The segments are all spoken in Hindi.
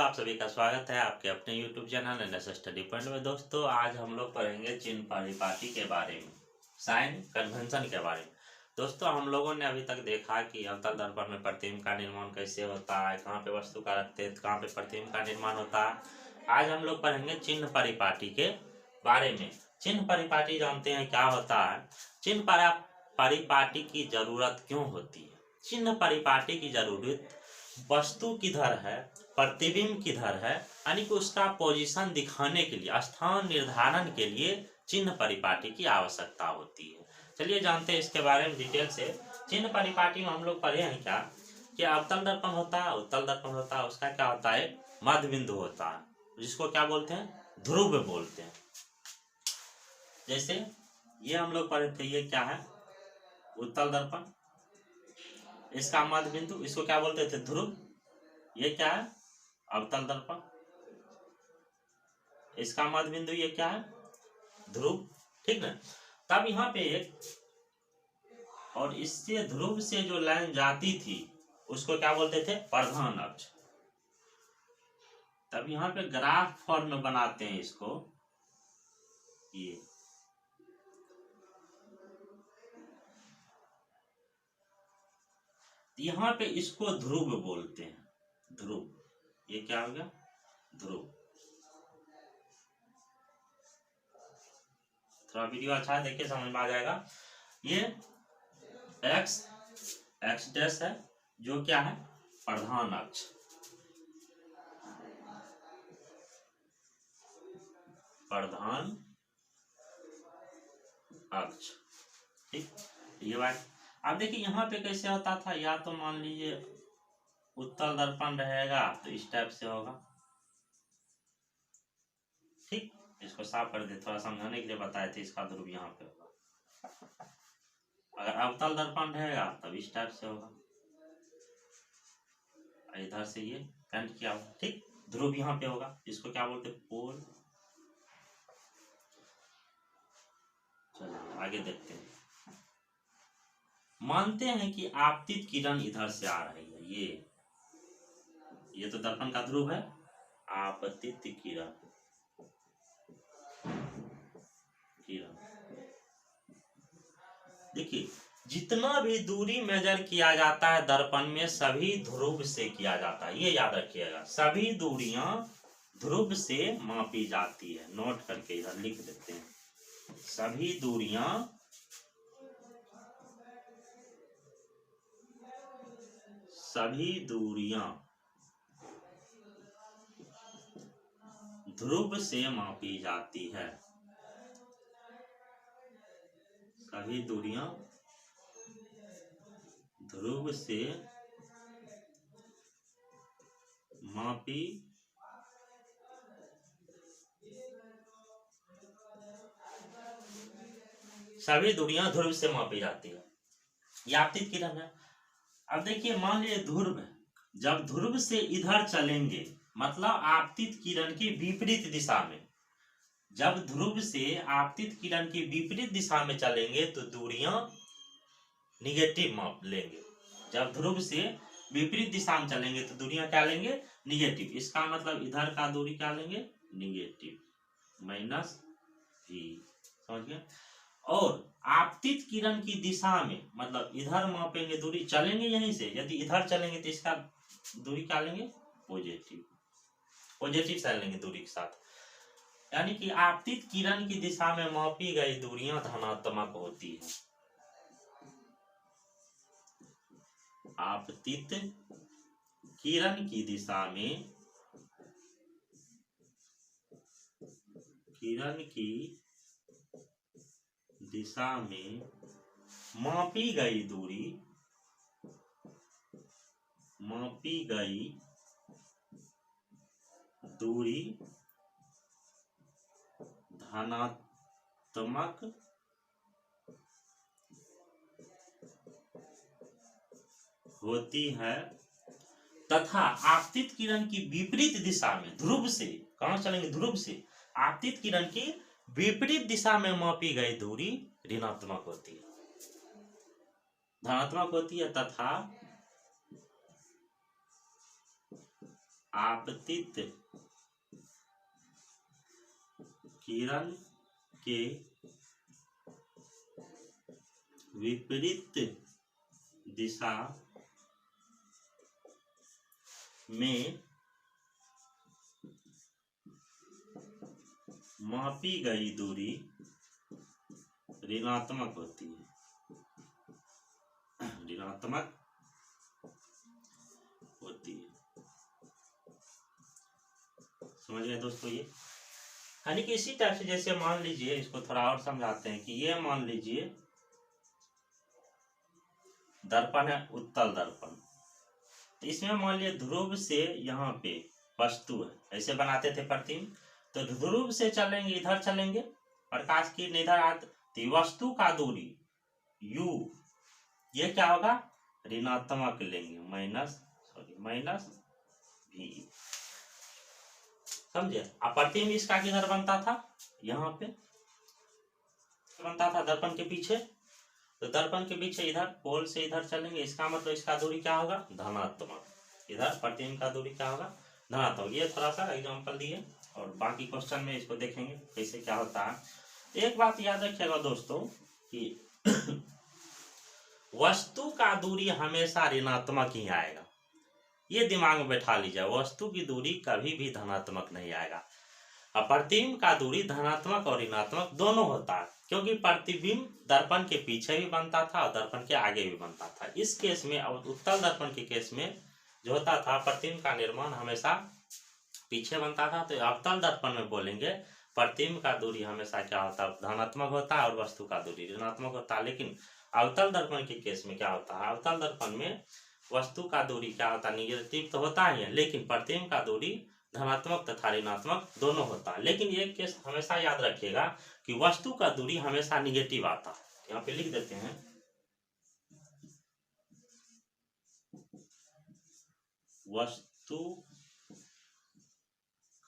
आप सभी का स्वागत है आपके अपने YouTube channel NS study point में। दोस्तों, आज हम लोग पढ़ेंगे चिन्ह परिपाटी के बारे में, साइन कन्वेंशन के बारे में। दोस्तों, हम लोगों ने अभी तक देखा कि अवतल दर्पण में प्रतिबिंब का निर्माण कैसे होता है, कहाँ पे वस्तु का रखते हैं, कहाँ पे प्रतिबिंब का निर्माण होता है। आज हम लोग पढ़ेंगे चिन्ह परिपाटी के बारे में। चिन्ह परिपाटी जानते हैं क्या होता है? चिन्ह परिपाटी की जरूरत क्यों होती है? चिन्ह परिपाटी की जरूरत वस्तु किधर है, प्रतिबिंब किधर है, यानी कि उसका पोजीशन दिखाने के लिए, स्थान निर्धारण के लिए चिन्ह परिपाटी की आवश्यकता होती है। चलिए जानते हैं इसके बारे में डिटेल से। चिन्ह परिपाटी में हम लोग पढ़े हैं क्या कि अवतल दर्पण होता है, उत्तल दर्पण होता है, उसका क्या होता है, मध्य बिंदु होता है, जिसको क्या बोलते हैं, ध्रुव बोलते हैं। जैसे ये हम लोग पढ़े थे, ये क्या है, उत्तल दर्पण, इसका मध्य बिंदु, इसको क्या बोलते थे, ध्रुव। ये क्या है, अवतल दर्पण, इसका मध्य बिंदु ये क्या है, ध्रुव। ठीक ना। तब यहाँ पे एक और इससे ध्रुव से जो लाइन जाती थी उसको क्या बोलते थे, प्रधान अक्ष। तब यहाँ पे ग्राफ फॉर्म में बनाते हैं इसको, ये यहाँ पे इसको ध्रुव बोलते हैं, ध्रुव। ये क्या हो गया, ध्रुव। थोड़ा वीडियो अच्छा है, देखिए समझ में आ जाएगा। ये एक्स डैश है, जो क्या है, प्रधान अक्ष, प्रधान अक्ष। ठीक, ये बात। अब देखिए यहाँ पे कैसे होता था, या तो मान लीजिए उत्तल दर्पण रहेगा तो इस टाइप से होगा। ठीक, इसको साफ कर दे, थोड़ा समझाने के लिए बताए थे, इसका ध्रुव यहाँ पे होगा। अगर अवतल दर्पण रहेगा तब इस टाइप से होगा, इधर से ये पेंट किया होगा। ठीक, ध्रुव यहाँ पे होगा, इसको क्या बोलते, पोल। चलिए आगे देखते हैं। मानते हैं कि आपतित किरण इधर से आ रही है, ये तो दर्पण का ध्रुव है, आपतित किरण, देखिए जितना भी दूरी मेजर किया जाता है दर्पण में, सभी ध्रुव से किया जाता है। ये याद रखिएगा, सभी दूरियां ध्रुव से मापी जाती है। नोट करके इधर लिख देते हैं, सभी दूरियां ध्रुव से मापी जाती है, सभी दूरियां ध्रुव से मापी जाती है। ये आपतित किरण है। अब देखिए मान लीजिए ध्रुव है, जब ध्रुव से इधर चलेंगे, मतलब आपतित किरण की विपरीत दिशा में, जब ध्रुव से आपतित किरण की विपरीत दिशा में चलेंगे तो दूरियां निगेटिव माप लेंगे। जब ध्रुव से विपरीत दिशा में चलेंगे तो दूरियां क्या लेंगे, निगेटिव। इसका मतलब इधर का दूरी क्या लेंगे, निगेटिव, माइनस v। समझ गए। और आपतित किरण की दिशा में, मतलब इधर मापेंगे दूरी, चलेंगे यहीं से, यदि इधर चलेंगे तो इसका दूरी क्या लेंगे, पॉजिटिव साइन लेंगे दूरी के साथ। यानी कि आपतित किरण की दिशा में मापी गई दूरियां धनात्मक होती है। आपतित किरण की दिशा में, मापी गई दूरी धनात्मक होती है, तथा आपतित किरण की विपरीत दिशा में, ध्रुव से कहां चलेंगे, ध्रुव से आपतित किरण की विपरीत दिशा में मापी गई दूरी ऋणात्मक होती है, धनात्मक होती है, तथा आपतित किरण के विपरीत दिशा में मापी गई दूरी ऋणात्मक होती है। ऋणात्मक होती है। समझ गए दोस्तों? ये यानी कि इसी टाइप से, जैसे मान लीजिए, इसको थोड़ा और समझाते हैं कि ये मान लीजिए दर्पण है, उत्तल दर्पण। तो इसमें मान लिया ध्रुव से यहाँ पे वस्तु है, ऐसे बनाते थे प्रतिम। तो ध्रुव से चलेंगे, इधर चलेंगे, प्रकाश की इधर आते, तो वस्तु का दूरी u, ये क्या होगा, ऋणात्मक लेंगे, माइनस v। समझे? अब प्रतिम इसका किधर बनता था, यहाँ पे बनता था दर्पण के पीछे। तो दर्पण के पीछे इधर पोल से इधर चलेंगे, इसका मतलब इसका दूरी क्या होगा, धनात्मक। इधर प्रतिम का दूरी क्या होगा, धनात्मक। ये थोड़ा सा एग्जांपल दिए, और बाकी क्वेश्चन में इसको देखेंगे कैसे क्या होता है। एक बात याद रखिएगा दोस्तों कि वस्तु का दूरी हमेशा ऋणात्मक ही आएगा, ये दिमाग में बैठा लीजिए। वस्तु की दूरी कभी भी धनात्मक नहीं आएगा। अब प्रतिबिंब का दूरी धनात्मक और ऋणात्मक दोनों होता है, क्योंकि प्रतिबिंब दर्पण के पीछे भी बनता था और दर्पण के आगे भी बनता था। इस केस में, और उत्तल दर्पण के केस में जो होता था, प्रतिबिंब का निर्माण हमेशा पीछे बनता था। तो अवतल दर्पण में बोलेंगे प्रतिबिंब का दूरी हमेशा क्या होता है, धनात्मक होता है, और वस्तु का दूरी ऋणात्मक होता है। लेकिन अवतल दर्पण के केस में क्या होता है, अवतल दर्पण में वस्तु का दूरी क्या होता है, निगेटिव तो होता ही है, लेकिन प्रतिबिंब का दूरी धनात्मक तथा ऋणात्मक दोनों होता है। लेकिन एक केस हमेशा याद रखिएगा कि वस्तु का दूरी हमेशा निगेटिव आता है। यहाँ पे लिख देते हैं, वस्तु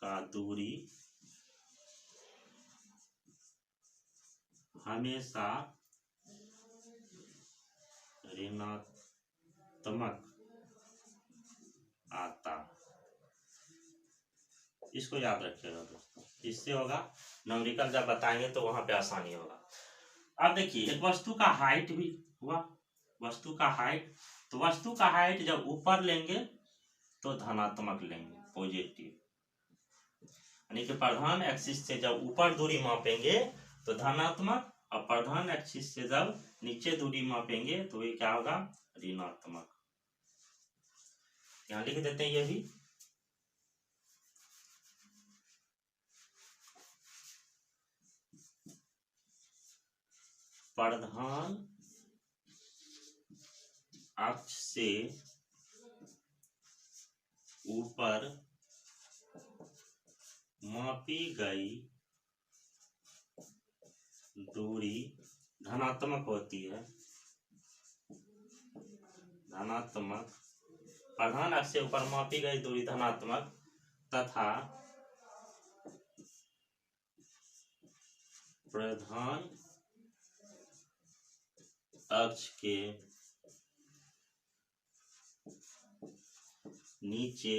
का दूरी हमेशा ऋणात्मक आता। इसको याद रखिएगा दोस्तों, इससे होगा न्यूमेरिकल जब बताएंगे तो वहां पे आसानी होगा। अब देखिए, एक वस्तु का हाइट भी हुआ, वस्तु का हाइट। तो वस्तु का हाइट जब ऊपर लेंगे तो धनात्मक लेंगे, पॉजिटिव। यानी कि प्रधान एक्सिस से जब ऊपर दूरी मापेंगे तो धनात्मक, और प्रधान एक्सिस से जब नीचे दूरी मापेंगे तो ये क्या होगा, ऋणात्मक। यहां लिख देते हैं ये भी। प्रधान अक्ष से ऊपर मापी गई दूरी धनात्मक होती है, धनात्मक। प्रधान अक्ष से ऊपर मापी गई दूरी धनात्मक तथा प्रधान अक्ष के नीचे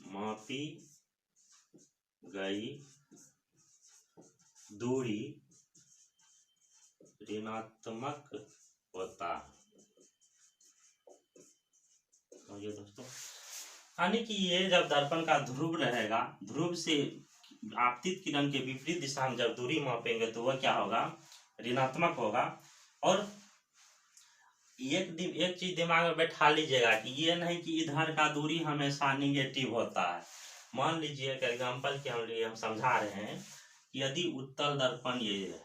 मापी गई दूरी ऋणात्मक होता है। समझिए दोस्तों, यानी कि ये जब दर्पण का ध्रुव रहेगा, ध्रुव से आपतित किरण के विपरीत दिशा में जब दूरी मापेंगे तो वह क्या होगा, ऋणात्मक होगा। और एक चीज दिमाग में बैठा लीजिएगा कि ये नहीं कि इधर का दूरी हमेशा निगेटिव होता है। मान लीजिए एक एग्जांपल के लिए हम समझा रहे हैं कि यदि उत्तल दर्पण ये है,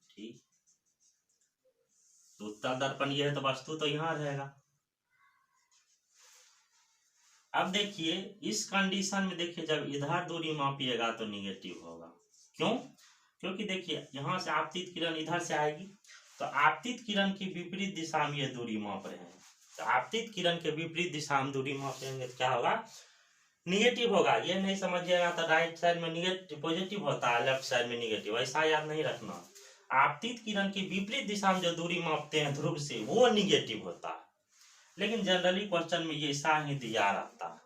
ठीक, तो उत्तल दर्पण ये है तो वस्तु तो यहाँ रहेगा। अब देखिए, इस कंडीशन में देखिए, जब इधर दूरी मापिएगा तो निगेटिव होगा। क्यों? क्योंकि देखिए, यहाँ से आपतित किरण इधर से आएगी, तो आपतित किरण की विपरीत दिशा में ये दूरी माप रहे हैं। तो आपतित किरण के विपरीत दिशा में दूरी मापेंगे तो क्या होगा, निगेटिव होगा। ये नहीं समझिएगा तो राइट साइड में निगेटिव पॉजिटिव होता है, लेफ्ट साइड में निगेटिव, ऐसा याद नहीं रखना। आपतित किरण की विपरीत दिशा में जो दूरी मापते हैं ध्रुव से, वो निगेटिव होता है। लेकिन जनरली क्वेश्चन में ये ऐसा ही दिया रहता है,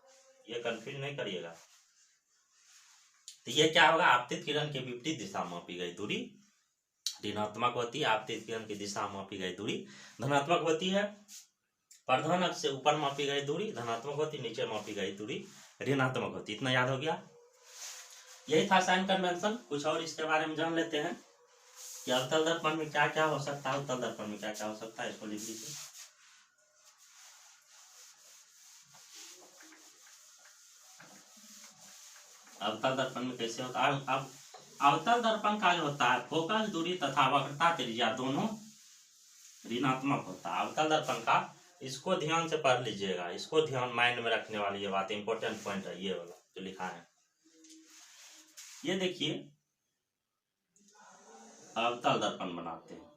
ये कंफ्यूज नहीं करिएगा। तो ये क्या होगा, आपतित किरण के विपरीत दिशा में मापी गई दूरी ऋणात्मक होती है, आपतित किरण की दिशा में मापी गई दूरी धनात्मक होती है। प्रधान अक्ष से ऊपर मापी गई दूरी धनात्मक होती, नीचे मापी गई दूरी ऋणात्मक होती। इतना याद हो गया। यही था साइन कन्वेंशन। कुछ और इसके बारे में जान लेते हैं कि अवतल दर्पण में क्या क्या हो सकता है, उत्तल दर्पण में क्या क्या हो सकता है, इसको लिख लीजिए। अवतल दर्पण में कैसे होता है? अब अवतल दर्पण का जो होता है, फोकस दूरी तथा वक्रता त्रिज्या दोनों ऋणात्मक होता है अवतल दर्पण का। इसको ध्यान से पढ़ लीजिएगा, इसको ध्यान माइंड में रखने वाली ये बात इंपॉर्टेंट पॉइंट है, ये वाला जो लिखा है। ये देखिए, अवतल दर्पण बनाते हैं,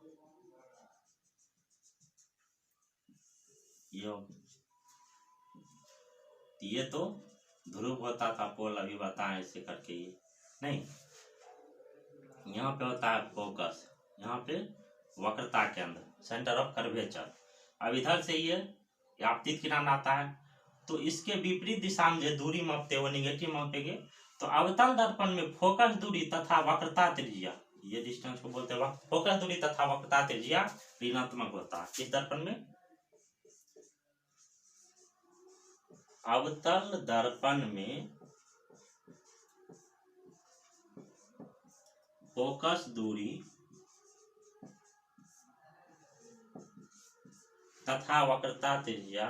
ये तो ध्रुव होता था, पोल अभी बताएं ऐसे करके, ये नहीं, यहाँ पे होता है फोकस, यहाँ पे वक्रता केंद्र, सेंटर ऑफ कर्वेचर। अब इधर से ये आपतित किरण आता है, तो इसके विपरीत दिशा में जो दूरी मापते वो निगेटिव मापेंगे। तो अवतल दर्पण में फोकस दूरी तथा वक्रता त्रिज्या, ये डिस्टेंस को बोलते हैं फोकस दूरी तथा वक्रता त्रिज्या ऋणात्मक होता है। किस दर्पण में? अवतल दर्पण में फोकस दूरी तथा वक्रता त्रिज्या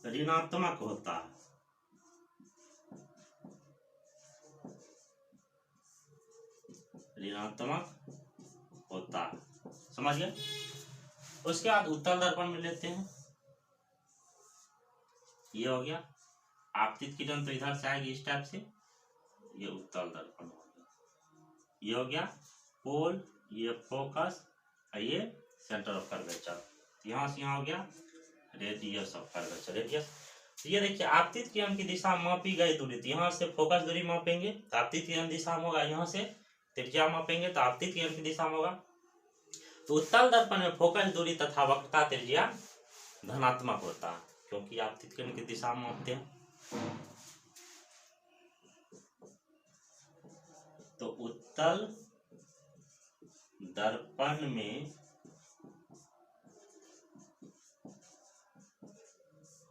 ऋणात्मक होता है। ऋणात्मक होता है, समझ गए? उसके बाद उत्तल दर्पण में लेते हैं, ये हो गया आपतित किरण, तो इधर से आएगी इस टाइप से, ये उत्तल दर्पण हो गया। ये हो गया पोल, ये फोकस, ये सेंटर ऑफ कर्वेचर। यहाँ से यहाँ हो गया रेडियस ऑफ कर्वेचर, रेडियस। तो ये देखिए, आपतित किरण की दिशा मापी गई दूरी, तो यहाँ से फोकस दूरी मापेंगे तो आपतित किरण दिशा में होगा, यहाँ से त्रिज्या मापेंगे तो आपतित किरण की दिशा में होगा। तो उत्तल दर्पण में फोकस दूरी तथा वक्रता त्रिज्या धनात्मक होता है, क्योंकि आपतित किरण की दिशा में मापते हैं। तो उत्तल दर्पण में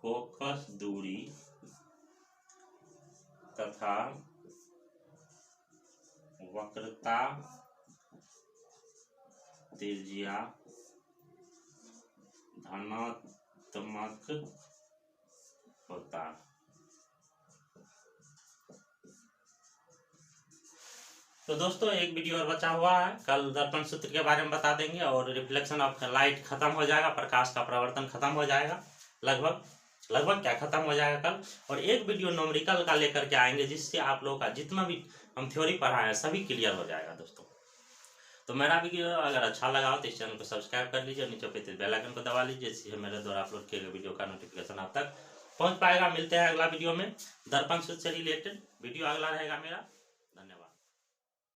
फोकस दूरी तथा वक्रता त्रिज्या धनात्मक होता है। तो दोस्तों, एक वीडियो और बचा हुआ है, कल दर्पण सूत्र के बारे में बता देंगे, और रिफ्लेक्शन ऑफ लाइट खत्म हो जाएगा, प्रकाश का प्रवर्तन खत्म हो जाएगा, लगभग क्या खत्म हो जाएगा कल। और एक वीडियो न्यूमेरिकल का लेकर के आएंगे, जिससे आप लोगों का जितना भी हम थ्योरी पढ़ाए हैं सभी क्लियर हो जाएगा दोस्तों। तो मेरा वीडियो अगर अच्छा लगा हो तो इस चैनल को सब्सक्राइब कर लीजिए, नीचे पे बेल आइकन को दबा लीजिए, जिससे मेरे द्वारा अपलोड किए गए वीडियो का नोटिफिकेशन आप तक पहुंच पाएगा। मिलते हैं अगला वीडियो में, दर्पण सूत्र से रिलेटेड वीडियो अगला रहेगा मेरा।